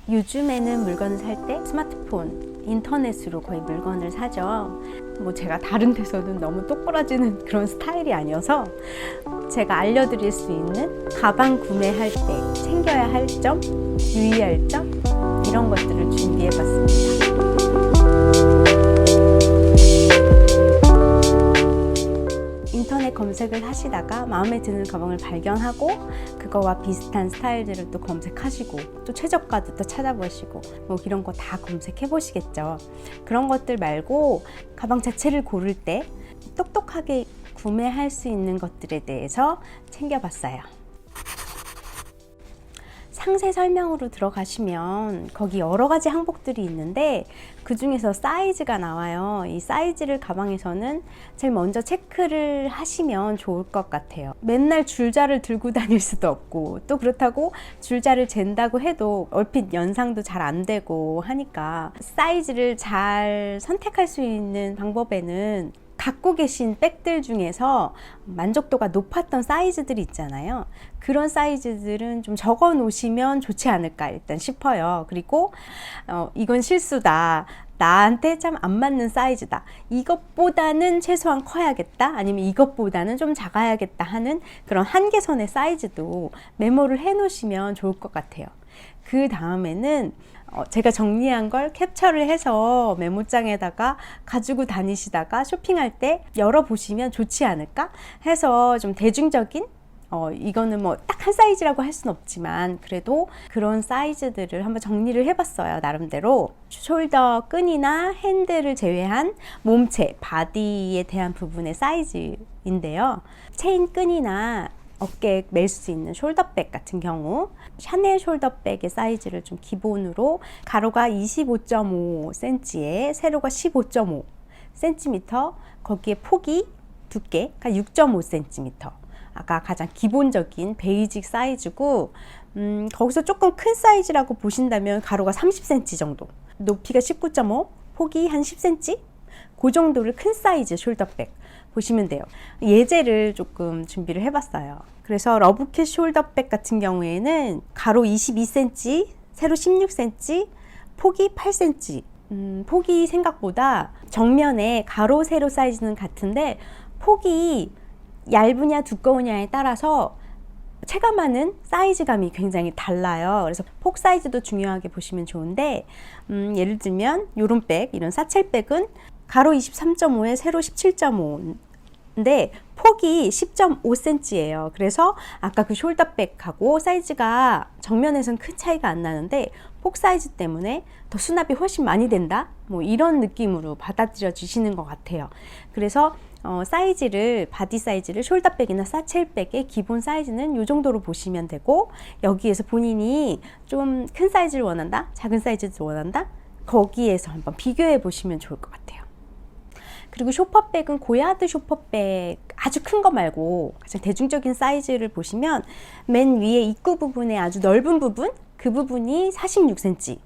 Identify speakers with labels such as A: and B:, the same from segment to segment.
A: 요즘에는 물건을 살 때 스마트폰, 인터넷으로 거의 물건을 사죠. 제가 다른 데서는 너무 똑부러지는 그런 스타일이 아니어서 제가 알려드릴 수 있는 가방 구매할 때 챙겨야 할 점, 유의할 점 이런 것들을 준비해봤습니다. 인터넷 검색을 하시다가 마음에 드는 가방을 발견하고 그거와 비슷한 스타일들을 또 검색하시고 또 최저가도 또 찾아보시고 이런 거 다 검색해 보시겠죠. 그런 것들 말고 가방 자체를 고를 때 똑똑하게 구매할 수 있는 것들에 대해서 챙겨봤어요. 상세 설명으로 들어가시면 거기 여러 가지 항복들이 있는데 그 중에서 사이즈가 나와요. 이 사이즈를 가방에서는 제일 먼저 체크를 하시면 좋을 것 같아요. 맨날 줄자를 들고 다닐 수도 없고 또 그렇다고 줄자를 잰다고 해도 얼핏 연상도 잘 안 되고 하니까 사이즈를 잘 선택할 수 있는 방법에는 갖고 계신 백들 중에서 만족도가 높았던 사이즈들이 있잖아요. 그런 사이즈들은 좀 적어 놓으시면 좋지 않을까 일단 싶어요. 그리고 이건 실수다, 나한테 참 안 맞는 사이즈다, 이것보다는 최소한 커야겠다, 아니면 이것보다는 좀 작아야겠다 하는 그런 한계선의 사이즈도 메모를 해 놓으시면 좋을 것 같아요. 그 다음에는 제가 정리한 걸 캡처를 해서 메모장에다가 가지고 다니시다가 쇼핑할 때 열어보시면 좋지 않을까 해서 좀 대중적인 이거는 딱 한 사이즈라고 할 수는 없지만 그래도 그런 사이즈들을 한번 정리를 해봤어요. 나름대로 숄더 끈이나 핸들을 제외한 몸체, 바디에 대한 부분의 사이즈인데요. 체인 끈이나 어깨에 멜 수 있는 숄더백 같은 경우 샤넬 숄더백의 사이즈를 좀 기본으로 가로가 25.5cm에 세로가 15.5cm, 거기에 폭이 두께가 6.5cm, 아까 가장 기본적인 베이직 사이즈고 거기서 조금 큰 사이즈라고 보신다면 가로가 30cm 정도, 높이가 19.5, 폭이 한 10cm, 그 정도를 큰 사이즈 숄더백 보시면 돼요. 예제를 조금 준비를 해봤어요. 그래서 러브캣 숄더백 같은 경우에는 가로 22cm, 세로 16cm, 폭이 8cm. 폭이 생각보다 정면에 가로, 세로 사이즈는 같은데 폭이 얇으냐 두꺼우냐에 따라서 체감하는 사이즈감이 굉장히 달라요. 그래서 폭 사이즈도 중요하게 보시면 좋은데 예를 들면 이런 백, 이런 사첼백은 가로 23.5에 세로 17.5인데 폭이 10.5cm예요. 그래서 아까 그 숄더백하고 사이즈가 정면에서는 큰 차이가 안 나는데 폭 사이즈 때문에 더 수납이 훨씬 많이 된다? 이런 느낌으로 받아들여 주시는 것 같아요. 그래서 사이즈를, 바디 사이즈를 숄더백이나 사첼백의 기본 사이즈는 이 정도로 보시면 되고, 여기에서 본인이 좀 큰 사이즈를 원한다, 작은 사이즈를 원한다, 거기에서 한번 비교해 보시면 좋을 것 같아요. 그리고 쇼퍼백은 고야드 쇼퍼백, 아주 큰 거 말고 가장 대중적인 사이즈를 보시면 맨 위에 입구 부분에 아주 넓은 부분, 그 부분이 46cm,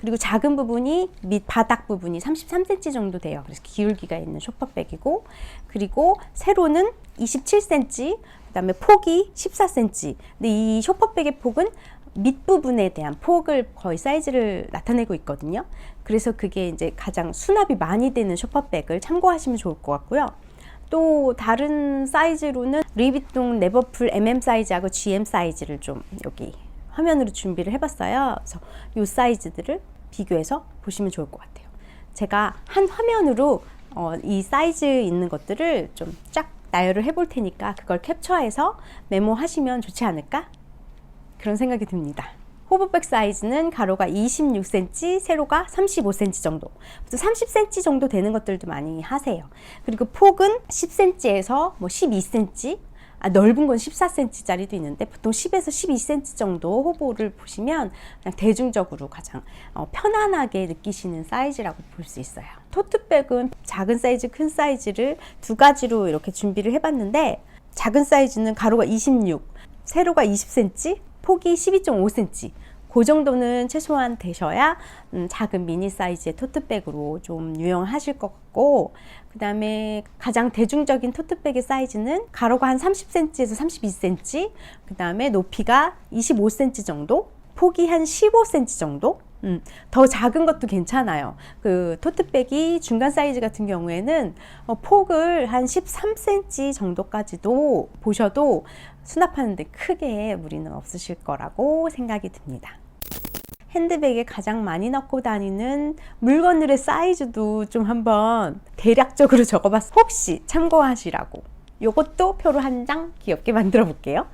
A: 그리고 작은 부분이 밑 바닥 부분이 33cm 정도 돼요. 그래서 기울기가 있는 쇼퍼백이고, 그리고 세로는 27cm, 그 다음에 폭이 14cm. 근데 이 쇼퍼백의 폭은 밑부분에 대한 폭을 거의 사이즈를 나타내고 있거든요. 그래서 그게 이제 가장 수납이 많이 되는 쇼퍼백을 참고하시면 좋을 것 같고요. 또 다른 사이즈로는 루이비통 네버풀 MM 사이즈하고 GM 사이즈를 좀 여기 화면으로 준비를 해봤어요. 그래서 이 사이즈들을 비교해서 보시면 좋을 것 같아요. 제가 한 화면으로 이 사이즈 있는 것들을 좀 쫙 나열을 해볼 테니까 그걸 캡처해서 메모하시면 좋지 않을까? 그런 생각이 듭니다. 호브백 사이즈는 가로가 26cm, 세로가 35cm 정도, 30cm 정도 되는 것들도 많이 하세요. 그리고 폭은 10cm에서 12cm, 넓은 건 14cm짜리도 있는데 보통 10에서 12cm 정도 호보를 보시면 그냥 대중적으로 가장 편안하게 느끼시는 사이즈라고 볼 수 있어요. 토트백은 작은 사이즈, 큰 사이즈를 두 가지로 이렇게 준비를 해봤는데, 작은 사이즈는 가로가 26, 세로가 20cm, 폭이 12.5cm, 그 정도는 최소한 되셔야 작은 미니 사이즈의 토트백으로 좀 유용하실 것 같고, 그 다음에 가장 대중적인 토트백의 사이즈는 가로가 한 30cm에서 32cm, 그 다음에 높이가 25cm 정도, 폭이 한 15cm 정도, 더 작은 것도 괜찮아요. 그 토트백이 중간 사이즈 같은 경우에는 폭을 한 13cm 정도까지도 보셔도 수납하는데 크게 무리는 없으실 거라고 생각이 듭니다. 핸드백에 가장 많이 넣고 다니는 물건들의 사이즈도 좀 한번 대략적으로 적어봤어요. 혹시 참고하시라고. 요것도 표로 한 장 귀엽게 만들어 볼게요.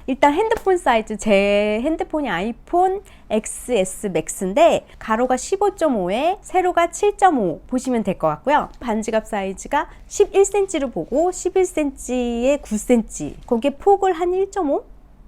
A: 일단 핸드폰 사이즈, 제 핸드폰이 아이폰 XS 맥스인데 가로가 15.5에 세로가 7.5 보시면 될 것 같고요. 반지갑 사이즈가 11cm로 보고 11cm에 9cm, 거기에 폭을 한 1.5,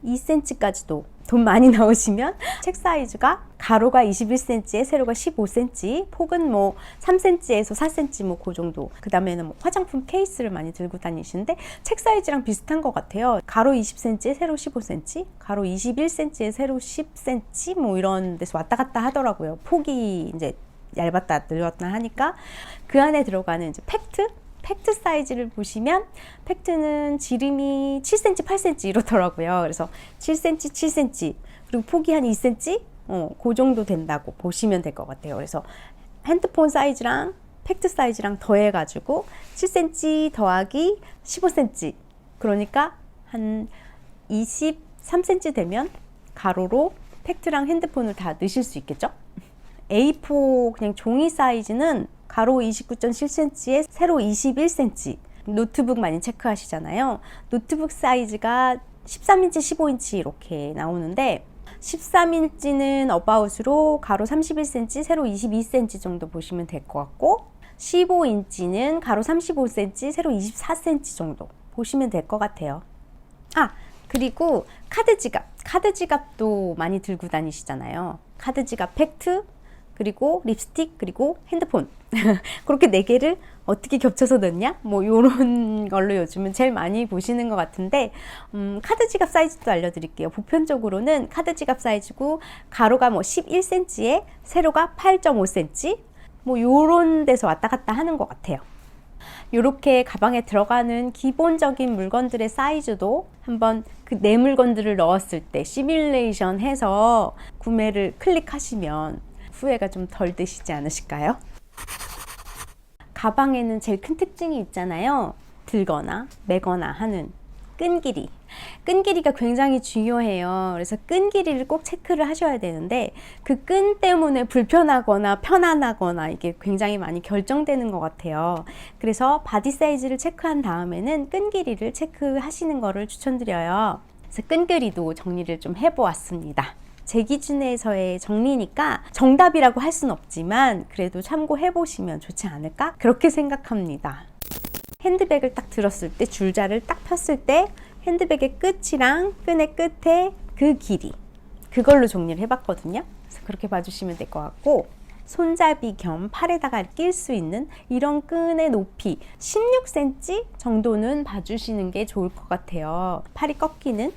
A: 2cm까지도 돈 많이 넣으시면 책 사이즈가 가로가 21cm에 세로가 15cm, 폭은 뭐 3cm에서 4cm 뭐 그 정도. 그 다음에는 뭐 화장품 케이스를 많이 들고 다니시는데 책 사이즈랑 비슷한 것 같아요. 가로 20cm에 세로 15cm, 가로 21cm에 세로 10cm 뭐 이런 데서 왔다 갔다 하더라고요. 폭이 이제 얇았다 늘었다 하니까 그 안에 들어가는 이제 팩트 사이즈를 보시면 팩트는 지름이 7cm, 8cm 이렇더라고요. 그래서 7cm, 7cm 그리고 폭이 한 2cm 그 정도 된다고 보시면 될 것 같아요. 그래서 핸드폰 사이즈랑 팩트 사이즈랑 더해가지고 7cm 더하기 15cm 그러니까 한 23cm 되면 가로로 팩트랑 핸드폰을 다 넣으실 수 있겠죠? A4 그냥 종이 사이즈는 가로 29.7cm에 세로 21cm. 노트북 많이 체크하시잖아요. 노트북 사이즈가 13인치, 15인치 이렇게 나오는데 13인치는 어바웃으로 가로 31cm, 세로 22cm 정도 보시면 될 것 같고 15인치는 가로 35cm, 세로 24cm 정도 보시면 될 것 같아요. 그리고 카드 지갑도 많이 들고 다니시잖아요. 카드 지갑 팩트, 그리고 립스틱, 그리고 핸드폰 그렇게 4개를 어떻게 겹쳐서 넣냐? 뭐 요런 걸로 요즘은 제일 많이 보시는 것 같은데 카드 지갑 사이즈도 알려드릴게요. 보편적으로는 카드 지갑 사이즈고 가로가 뭐 11cm에 세로가 8.5cm 뭐 요런 데서 왔다 갔다 하는 것 같아요. 요렇게 가방에 들어가는 기본적인 물건들의 사이즈도 한번 그 내 물건들을 넣었을 때 시뮬레이션 해서 구매를 클릭하시면 후회가 좀 덜 되시지 않으실까요? 가방에는 제일 큰 특징이 있잖아요. 들거나 매거나 하는 끈 길이. 끈 길이가 굉장히 중요해요. 그래서 끈 길이를 꼭 체크를 하셔야 되는데 그 끈 때문에 불편하거나 편안하거나 이게 굉장히 많이 결정되는 것 같아요. 그래서 바디 사이즈를 체크한 다음에는 끈 길이를 체크하시는 거를 추천드려요. 그래서 끈 길이도 정리를 좀 해보았습니다. 제 기준에서의 정리니까 정답이라고 할 수는 없지만 그래도 참고해 보시면 좋지 않을까? 그렇게 생각합니다. 핸드백을 딱 들었을 때 줄자를 딱 폈을 때 핸드백의 끝이랑 끈의 끝에 그 길이 그걸로 정리를 해봤거든요. 그래서 그렇게 봐주시면 될 것 같고 손잡이 겸 팔에다가 낄 수 있는 이런 끈의 높이 16cm 정도는 봐주시는 게 좋을 것 같아요. 팔이 꺾이는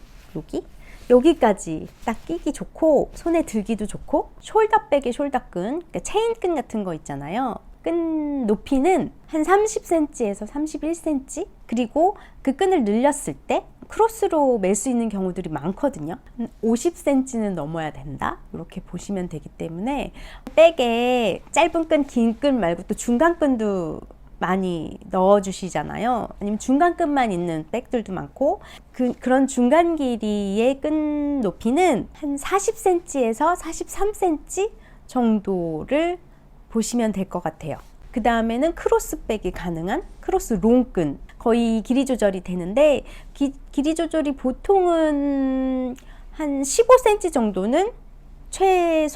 A: 여기까지 딱 끼기 좋고 손에 들기도 좋고 숄더백의 숄더끈, 그러니까 체인끈 같은 거 있잖아요. 끈 높이는 한 30cm에서 31cm 그리고 그 끈을 늘렸을 때 크로스로 멜 수 있는 경우들이 많거든요. 50cm는 넘어야 된다 이렇게 보시면 되기 때문에 백에 짧은 끈, 긴 끈 말고 또 중간 끈도 많이 넣어주시잖아요. 아니면 중간끈만 있는 백들도 많고 그런 중간 길이의 끈 높이는 한 40cm에서 43cm 정도를 보시면 될 것 같아요. 그 다음에는 크로스백이 가능한 크로스 롱끈 거의 길이 조절이 되는데 길이 조절이 보통은 한 15cm 정도는 최대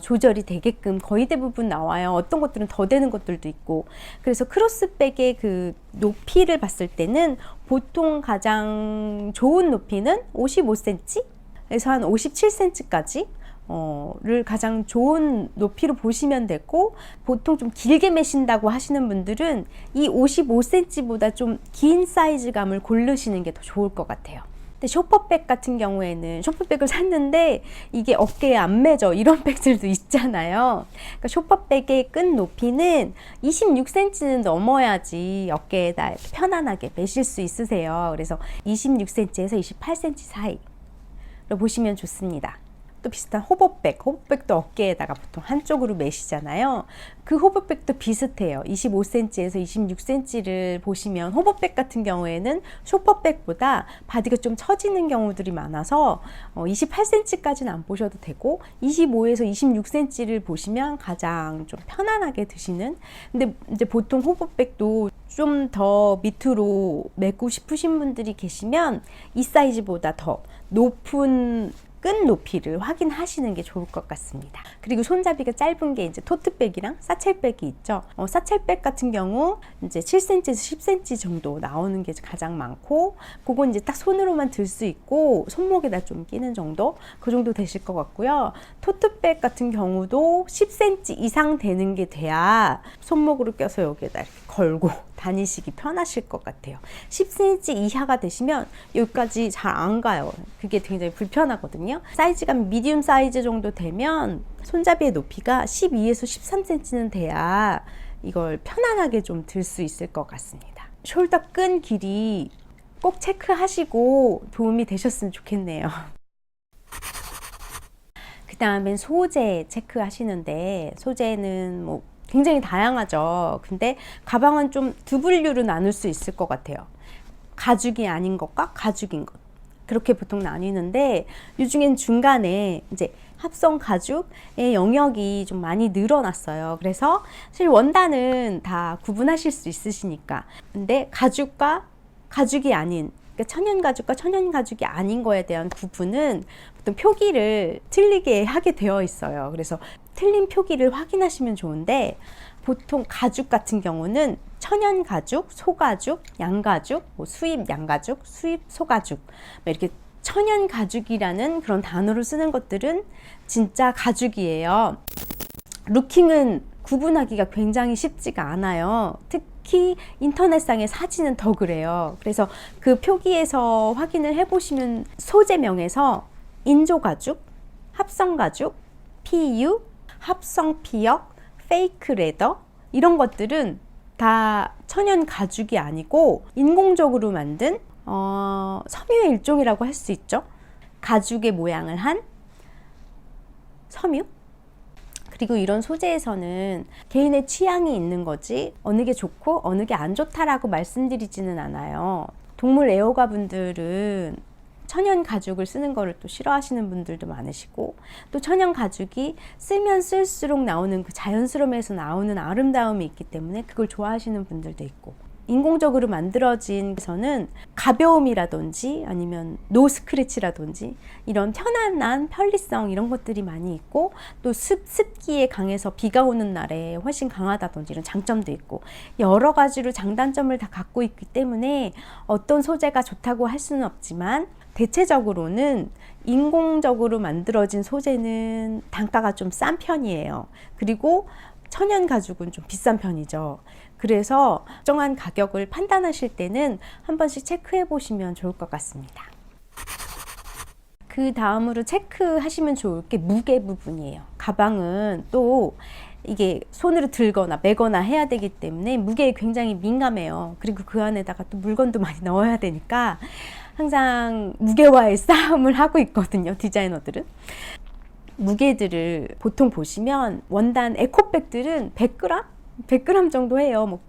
A: 조절이 되게끔 거의 대부분 나와요. 어떤 것들은 더 되는 것들도 있고 그래서 크로스백의 그 높이를 봤을 때는 보통 가장 좋은 높이는 55cm에서 한 57cm까지 를 가장 좋은 높이로 보시면 되고 보통 좀 길게 매신다고 하시는 분들은 이 55cm보다 좀 긴 사이즈감을 고르시는 게 더 좋을 것 같아요. 근데 쇼퍼백 같은 경우에는 쇼퍼백을 샀는데 이게 어깨에 안 매져 이런 백들도 있잖아요. 그러니까 쇼퍼백의 끈 높이는 26cm는 넘어야지 어깨에다 이렇게 편안하게 매실 수 있으세요. 그래서 26cm에서 28cm 사이로 보시면 좋습니다. 또 비슷한 호보백도 어깨에다가 보통 한쪽으로 매시잖아요. 그 호보백도 비슷해요. 25cm에서 26cm를 보시면 호보백 같은 경우에는 쇼퍼백보다 바디가 좀 처지는 경우들이 많아서 28cm까지는 안 보셔도 되고 25에서 26cm를 보시면 가장 좀 편안하게 드시는. 근데 이제 보통 호보백도 좀 더 밑으로 메고 싶으신 분들이 계시면 이 사이즈보다 더 높은 끈 높이를 확인하시는 게 좋을 것 같습니다. 그리고 손잡이가 짧은 게 이제 토트백이랑 사첼백이 있죠. 사첼백 같은 경우 이제 7cm에서 10cm 정도 나오는 게 가장 많고, 그건 이제 딱 손으로만 들 수 있고 손목에다 좀 끼는 정도, 그 정도 되실 것 같고요. 토트백 같은 경우도 10cm 이상 되는 게 돼야 손목으로 껴서 여기에다 이렇게 걸고 다니시기 편하실 것 같아요. 10cm 이하가 되시면 여기까지 잘 안 가요. 그게 굉장히 불편하거든요. 사이즈가 미디움 사이즈 정도 되면 손잡이의 높이가 12에서 13cm는 돼야 이걸 편안하게 좀 들 수 있을 것 같습니다. 숄더 끈 길이 꼭 체크하시고 도움이 되셨으면 좋겠네요. 그 다음엔 소재 체크하시는데, 소재는 뭐 굉장히 다양하죠. 근데 가방은 좀 두 분류로 나눌 수 있을 것 같아요. 가죽이 아닌 것과 가죽인 것, 그렇게 보통 나뉘는데, 요즘엔 중간에 이제 합성 가죽의 영역이 좀 많이 늘어났어요. 그래서 사실 원단은 다 구분하실 수 있으시니까. 근데 가죽과 가죽이 아닌, 그러니까 천연 가죽과 천연 가죽이 아닌 거에 대한 구분은 보통 표기를 틀리게 하게 되어 있어요. 그래서 틀린 표기를 확인하시면 좋은데, 보통 가죽 같은 경우는 천연 가죽, 소가죽, 양가죽, 뭐 수입 양가죽, 수입 소가죽, 이렇게 천연 가죽이라는 그런 단어를 쓰는 것들은 진짜 가죽이에요. 루킹은 구분하기가 굉장히 쉽지가 않아요. 특히 인터넷상의 사진은 더 그래요. 그래서 그 표기에서 확인을 해보시면 소재명에서 인조가죽, 합성가죽, PU, 합성피역, 페이크 레더, 이런 것들은 다 천연 가죽이 아니고 인공적으로 만든 섬유의 일종이라고 할 수 있죠. 가죽의 모양을 한 섬유? 그리고 이런 소재에서는 개인의 취향이 있는 거지 어느 게 좋고 어느 게 안 좋다라고 말씀드리지는 않아요. 동물 애호가 분들은 천연 가죽을 쓰는 거를 또 싫어하시는 분들도 많으시고, 또 천연 가죽이 쓰면 쓸수록 나오는 그 자연스러움에서 나오는 아름다움이 있기 때문에 그걸 좋아하시는 분들도 있고, 인공적으로 만들어진 것에서는 가벼움이라든지 아니면 노 스크래치라든지 이런 편안한 편리성, 이런 것들이 많이 있고, 또 습기에 강해서 비가 오는 날에 훨씬 강하다든지 이런 장점도 있고, 여러 가지로 장단점을 다 갖고 있기 때문에 어떤 소재가 좋다고 할 수는 없지만, 대체적으로는 인공적으로 만들어진 소재는 단가가 좀 싼 편이에요. 그리고 천연 가죽은 좀 비싼 편이죠. 그래서 적정한 가격을 판단하실 때는 한 번씩 체크해 보시면 좋을 것 같습니다. 그 다음으로 체크하시면 좋을 게 무게 부분이에요. 가방은 또 이게 손으로 들거나 매거나 해야 되기 때문에 무게에 굉장히 민감해요. 그리고 그 안에다가 또 물건도 많이 넣어야 되니까 항상 무게와의 싸움을 하고 있거든요, 디자이너들은. 무게들을 보통 보시면 원단 에코백들은 100g? 100g 정도 해요.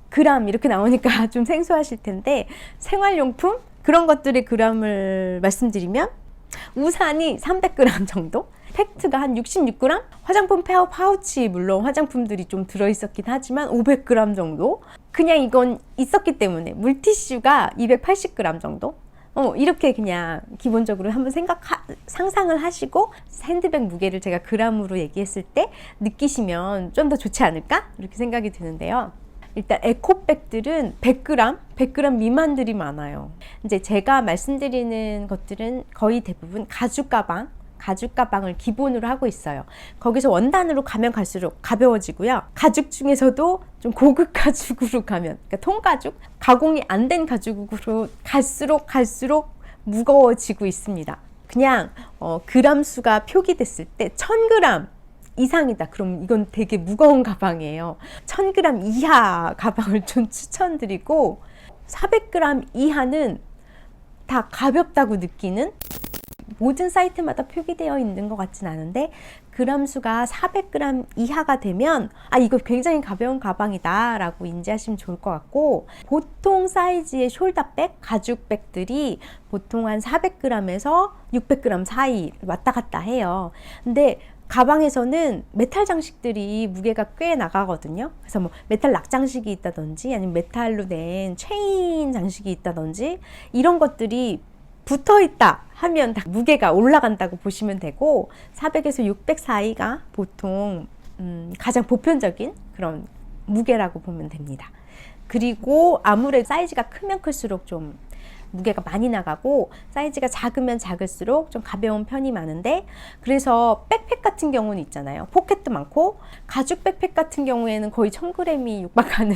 A: 그램 이렇게 나오니까 좀 생소하실 텐데, 생활용품 그런 것들의 그램을 말씀드리면 우산이 300g 정도, 팩트가 한 66g, 화장품 파우치, 물론 화장품들이 좀 들어있었긴 하지만 500g 정도, 그냥 이건 있었기 때문에 물티슈가 280g 정도, 이렇게 그냥 기본적으로 한번 상상을 하시고 핸드백 무게를 제가 그램으로 얘기했을 때 느끼시면 좀 더 좋지 않을까? 이렇게 생각이 드는데요. 일단 에코백들은 100g 미만들이 많아요. 이제 제가 말씀드리는 것들은 거의 대부분 가죽 가방을 기본으로 하고 있어요. 거기서 원단으로 가면 갈수록 가벼워지고요. 가죽 중에서도 좀 고급 가죽으로 가면, 그러니까 통가죽, 가공이 안 된 가죽으로 갈수록 무거워지고 있습니다. 그냥 그램 수가 표기됐을 때 1000g 이상이다, 그럼 이건 되게 무거운 가방이에요. 1000g 이하 가방을 좀 추천드리고, 400g 이하는 다 가볍다고 느끼는, 모든 사이트마다 표기되어 있는 것 같진 않은데 그람수가 400g 이하가 되면 이거 굉장히 가벼운 가방이다 라고 인지하시면 좋을 것 같고, 보통 사이즈의 숄더백, 가죽백들이 보통 한 400g에서 600g 사이 왔다 갔다 해요. 근데 가방에서는 메탈 장식들이 무게가 꽤 나가거든요. 그래서 뭐 메탈 낙장식이 있다든지 아니면 메탈로 된 체인 장식이 있다든지 이런 것들이 붙어 있다 하면 다 무게가 올라간다고 보시면 되고, 400에서 600 사이가 보통 가장 보편적인 그런 무게라고 보면 됩니다. 그리고 아무래도 사이즈가 크면 클수록 좀 무게가 많이 나가고, 사이즈가 작으면 작을수록 좀 가벼운 편이 많은데, 그래서 백팩 같은 경우는 있잖아요. 포켓도 많고, 가죽 백팩 같은 경우에는 거의 1000g이 육박하는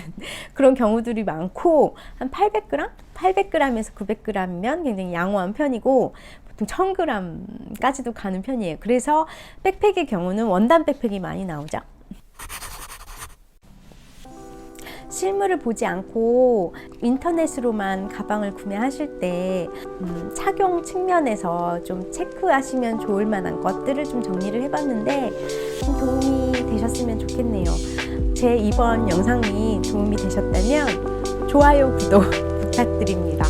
A: 그런 경우들이 많고, 한 800g? 800g에서 900g이면 굉장히 양호한 편이고, 보통 1000g까지도 가는 편이에요. 그래서 백팩의 경우는 원단 백팩이 많이 나오죠. 실물을 보지 않고 인터넷으로만 가방을 구매하실 때 착용 측면에서 좀 체크하시면 좋을 만한 것들을 좀 정리를 해봤는데 좀 도움이 되셨으면 좋겠네요. 제 이번 영상이 도움이 되셨다면 좋아요, 구독 부탁드립니다.